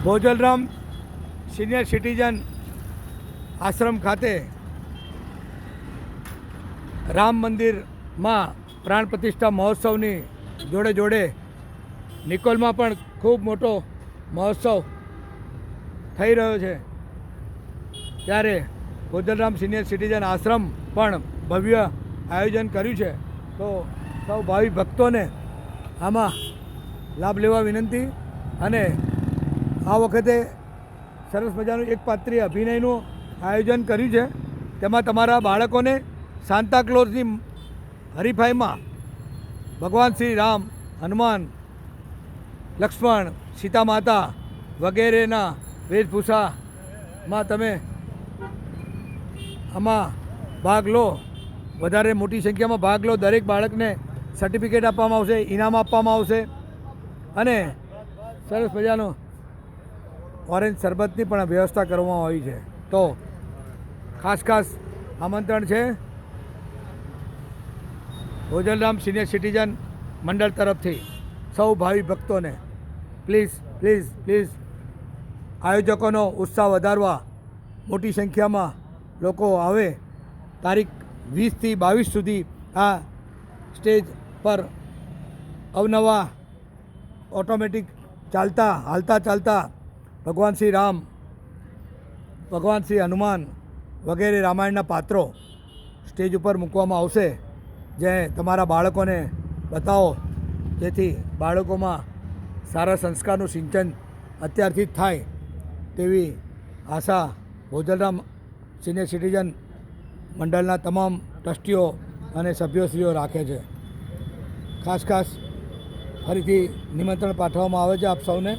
Bhojalram senior citizen આશ્રમ ખાતે રામ મંદિરમાં પ્રાણ પ્રતિષ્ઠા મહોત્સવની જોડે જોડે નિકોલમાં પણ ખૂબ મોટો મહોત્સવ થઈ રહ્યો છે, ત્યારે ભોજલરામ સિનિયર સિટીઝન આશ્રમ પણ ભવ્ય આયોજન કર્યું છે. તો સૌ ભાવિ ભક્તોને આમાં લાભ લેવા વિનંતી. અને આ વખતે સરસ મજાનું એક પાત્રીય અભિનયનું આયોજન કર્યું છે. તેમાં તમારા બાળકોને સાન્તાક્લોઝની હરીફાઈમાં ભગવાન શ્રી રામ, હનુમાન, લક્ષ્મણ, સીતા માતા વગેરેના વેશભૂષામાં તમે આમાં ભાગ લો. વધારે મોટી સંખ્યામાં ભાગ લો. દરેક બાળકને સર્ટિફિકેટ આપવામાં આવશે, ઇનામ આપવામાં આવશે અને સરસ મજાનો ઓરેન્જ શરબતની પણ વ્યવસ્થા કરવામાં આવી છે. તો ખાસ આમંત્રણ છે ભોજલરામ સિનિયર સિટીઝન મંડળ તરફથી સૌ ભાવિ ભક્તોને. પ્લીઝ આયોજકોનો ઉત્સાહ વધારવા મોટી સંખ્યામાં લોકો આવે. તારીખ 20થી 22 સુધી આ સ્ટેજ પર અવનવા ઓટોમેટિક હાલતા ચાલતા ભગવાન શ્રી રામ, ભગવાન શ્રી હનુમાન વગેરે રામાયણના પાત્રો સ્ટેજ ઉપર મૂકવામાં આવશે, જે તમારા બાળકોને બતાવો, જેથી બાળકોમાં સારા સંસ્કારનું સિંચન અત્યારથી જ થાય તેવી આશા ભોજલરામ સિનિયર સિટીઝન મંડળના તમામ ટ્રસ્ટીઓ અને સભ્યોશ્રીઓ રાખે છે. ખાસ ફરીથી નિમંત્રણ પાઠવવામાં આવે છે આપ સૌને.